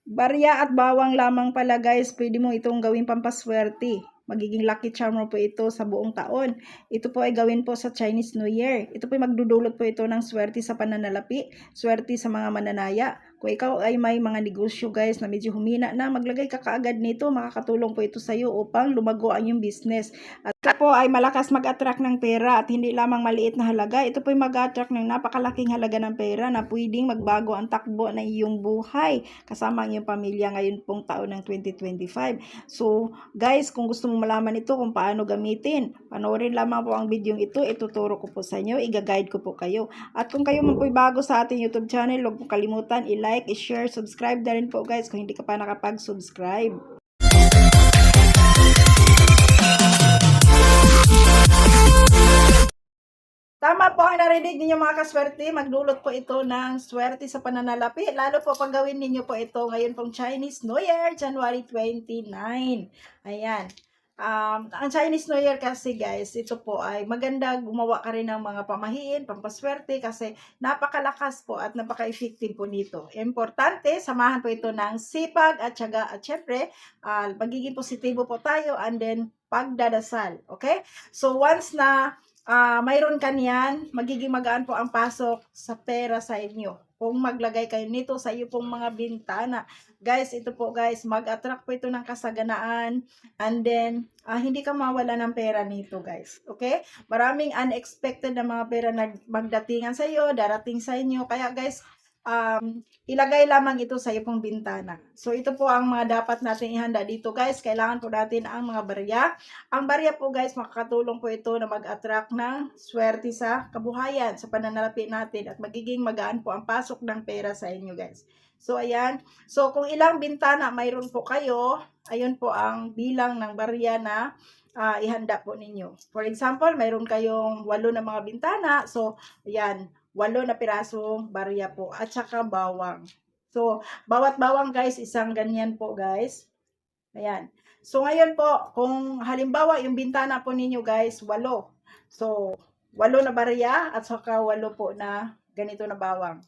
Barya at bawang lamang pala guys, pwede mo itong gawing pampaswerte. Magiging lucky charm mo po ito sa buong taon. Ito po ay gawin po sa Chinese New Year. Ito po ay magdudulot po ito ng swerte sa pananalapi, swerte sa mga mananaya. Kung ikaw ay may mga negosyo guys na medyo humina na, maglagay ka kaagad nito. Makakatulong po ito sa iyo upang lumago ang iyong business. At ito po ay malakas mag-attract ng pera at hindi lamang maliit na halaga. Ito po ay mag-attract ng napakalaking halaga ng pera na pwedeng magbago ang takbo ng iyong buhay kasama ang iyong pamilya ngayon pong taon ng 2025. So, guys, kung gusto mong malaman ito kung paano gamitin, panoorin lamang po ang video ito. Ituturo ko po sa inyo, i-guide ko po kayo. At kung kayo man po bago sa ating YouTube channel, huwag po kalimutan i-like, i-share, subscribe na rin po guys kung hindi ka pa nakapag-subscribe. Tama po ang narinig ninyo mga kaswerte, magdulot po ito ng swerte sa pananalapi. Lalo po pag gawin ninyo po ito ngayon pong Chinese New Year, January 29. Ayan. Ang Chinese New Year kasi guys, ito po ay maganda gumawa ka rin ng mga pamahiin, pampaswerte kasi napakalakas po at napaka-effective po nito. Importante, samahan po ito ng sipag at tiyaga at syempre, magiging positibo po tayo and then pagdadasal. Okay? So once na mayroon ka niyan, magiging magaan po ang pasok sa pera sa inyo. Kung maglagay kayo nito sa iyo pong mga bintana. Guys, ito po guys, mag-attract po ito ng kasaganaan and then hindi ka mawala ng pera nito guys. Okay? Maraming unexpected na mga pera na magdatingan sa iyo, darating sa inyo. Kaya guys, ilagay lamang ito sa iyo pong bintana. So ito po ang mga dapat natin ihanda dito guys. Kailangan po natin ang mga barya. Ang barya po guys, makakatulong po ito na mag-attract ng swerte sa kabuhayan, sa pananalapi natin at magiging magaan po ang pasok ng pera sa inyo guys. So ayan. So kung ilang bintana mayroon po kayo, ayun po ang bilang ng barya na ihanda po ninyo. For example, mayroon kayong 8 na mga bintana. So ayan, 8 na pirasong barya po at saka bawang. So, bawat bawang guys, isang ganyan po guys. Ayan. So, ngayon po, kung halimbawa yung bintana po ninyo guys, 8. So, 8 na barya at saka 8 po na ganito na bawang.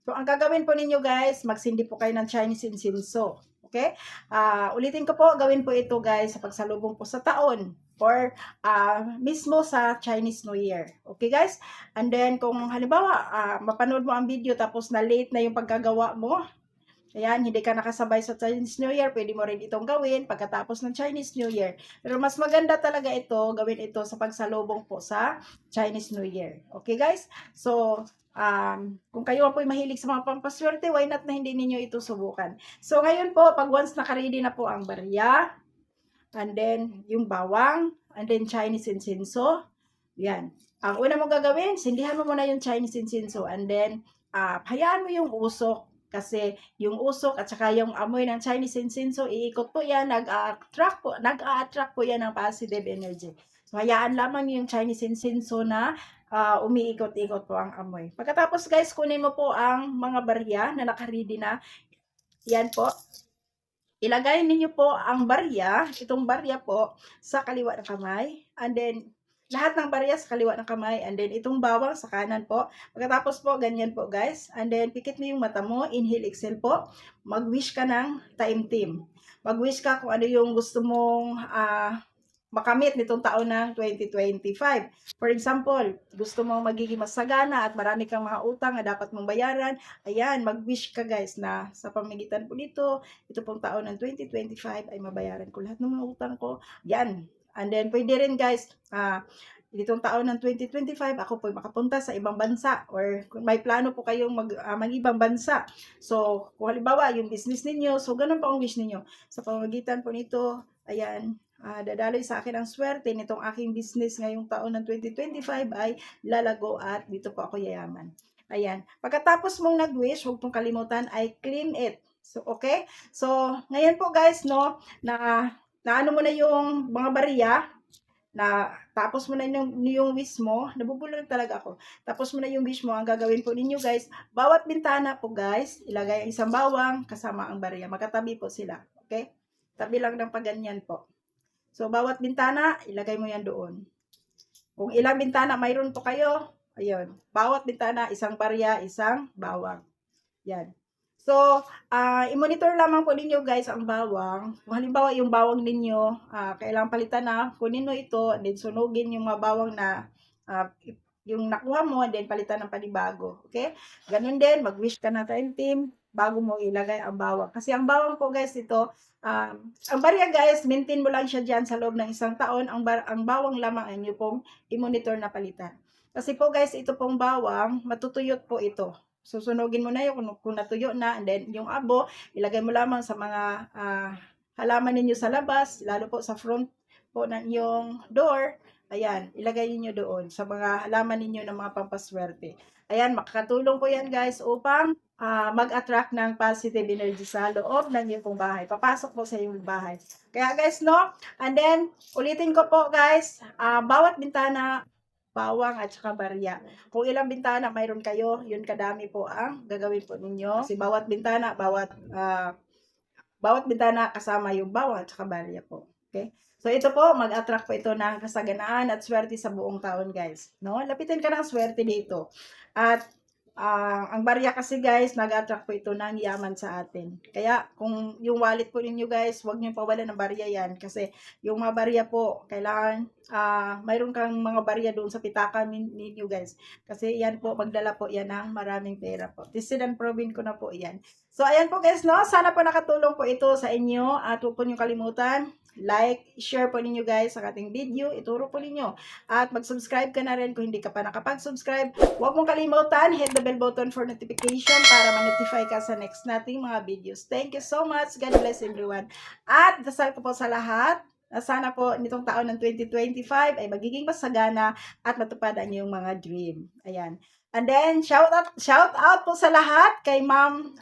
So, ang gagawin po ninyo guys, magsindi po kayo ng Chinese incenso. Okay? Ulitin ko po, gawin po ito guys sa pagsalubong po sa taon or mismo sa Chinese New Year. Okay guys? And then kung halimbawa mapanood mo ang video tapos na late na yung pagkagawa mo, ayan, hindi ka nakasabay sa Chinese New Year, pwede mo rin itong gawin pagkatapos ng Chinese New Year. Pero mas maganda talaga ito, gawin ito sa pagsalubong po sa Chinese New Year. Okay guys? So, kung kayo po ay mahilig sa mga pampaswerte, why not na hindi ninyo ito subukan. So, ngayon po, pag once nakaready na po ang barya, and then yung bawang, and then Chinese incenso, yan. Ang una mo gagawin, sindihan mo muna yung Chinese incenso, and then, hayaan mo yung usok, kasi yung usok at saka yung amoy ng Chinese incenso, iikot po yan, nag-a-attract po yan ng positive energy. So, hayaan lamang yung Chinese incenso na umiikot-ikot po ang amoy. Pagkatapos guys, kunin mo po ang mga barya na nakaready na. Yan po. Ilagay ninyo po ang barya, itong barya po, sa kaliwa ng kamay. And then, lahat ng barya sa kaliwa ng kamay. And then, itong bawang sa kanan po. Pagkatapos po, ganyan po guys. And then, pikit mo yung mata mo. Inhale, exhale po. Mag-wish ka ng taimtim. Mag-wish ka kung ano yung gusto mong makamit nitong taon ng 2025. For example, gusto mong magiging masagana at marami kang mga utang na dapat mong bayaran, ayan, mag-wish ka guys na sa pamamagitan po nito, ito pong taon ng 2025 ay mabayaran ko lahat ng mga utang ko. Yan. And then, pwede rin guys, ditong taon ng 2025, ako po makapunta sa ibang bansa or kung may plano po kayong mag-ibang bansa. So, kung halimbawa, yung business ninyo, so ganun po ang wish ninyo. Sa pamamagitan po nito, ayan, dadaloy sa akin ang swerte nitong aking business ngayong taon ng 2025 ay lalago at dito po ako yayaman. Ayan. Pagkatapos mong nag-wish, huwag pong kalimutan ay claim it. So, okay? So, ngayon po guys, no, na ano mo na yung mga barya, na tapos mo na yung wish mo, nabubulol talaga ako. Tapos mo na yung wish mo, ang gagawin po ninyo guys, bawat bintana po guys, ilagay ang isang bawang kasama ang barya. Magkatabi po sila. Okay? Tabi lang ng paganyan po. So, bawat bintana, ilagay mo yan doon. Kung ilang bintana mayroon po kayo, ayun. Bawat bintana, isang barya, isang bawang. Yan. So, i-monitor lamang po ninyo guys ang bawang. Kung halimbawa yung bawang ninyo, kailangan palitan na, kunin mo ito, and then sunugin yung mga bawang na yung nakuha mo, and then palitan ng panibago. Okay? Ganun din, mag-wish ka na team bago mo ilagay ang bawang. Kasi ang bawang po guys, ito, ang barya guys, maintain mo lang siya dyan sa loob ng 1 taon. Ang bawang lamang ay nyo pong i-monitor na palitan. Kasi po guys, ito pong bawang, matutuyot po ito. Susunugin mo na yun kung natuyo na, and then yung abo, ilagay mo lamang sa mga halaman ninyo sa labas, lalo po sa front po ng yung door. Ayan, ilagay niyo doon sa mga halaman ninyo ng mga pampaswerte. Ayan, makakatulong po yan guys upang mag-attract ng positive energy sa loob ng iyong pong bahay. Papasok po sa iyong bahay. Kaya guys, no? And then, ulitin ko po guys, bawat bintana, bawang at saka barya. Kung ilang bintana mayroon kayo, yun kadami po ang gagawin po ninyo. Kasi bawat bintana, bawat bintana kasama yung bawang at saka barya po. Okay? So ito po, mag-attract po ito ng kasaganaan at swerte sa buong taon guys. No? Lapitin ka ng swerte dito. At ang barya kasi guys, nag-attract po ito ng yaman sa atin. Kaya kung yung wallet po ninyo guys, huwag niyo pawalan ng barya yan. Kasi yung mga barya po, kailangan mayroon kang mga barya doon sa pitaka ninyo guys. Kasi yan po, magdala po yan ng maraming pera po. Tested and proven ko na po yan. So ayan po guys, no? Sana po nakatulong po ito sa inyo. At huwag po niyo kalimutan, like, share po ninyo guys sa ating video. Ituro po ninyo. At mag-subscribe ka na rin kung hindi ka pa nakapag-subscribe. Huwag mong kalimutan, hit the bell button for notification para ma-notify ka sa next nating mga videos. Thank you so much. God bless everyone. At dasal ko po sa lahat na sana po nitong taon ng 2025 ay magiging masagana at matupad ang iyong mga dream. Ayan. And then, shout out po sa lahat kay Ma'am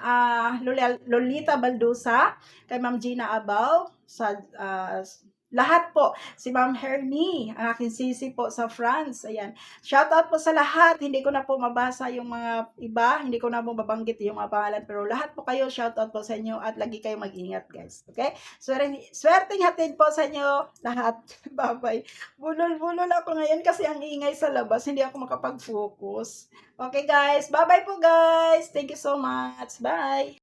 Lolita Baldusa, kay Ma'am Gina Abaw, sa lahat po, si Ma'am Hermie, ang aking sisi po sa France. Ayan. Shout out po sa lahat. Hindi ko na po mabasa yung mga iba, hindi ko na po mabanggit yung mga pangalan, pero lahat po kayo, shout out po sa inyo at lagi kayo mag-ingat guys. Okay? Swerteng hatid po sa inyo lahat. Bye-bye. Bulol-bulol ako ngayon kasi ang ingay sa labas, hindi ako makapag-focus. Okay guys, bye-bye po guys. Thank you so much. Bye.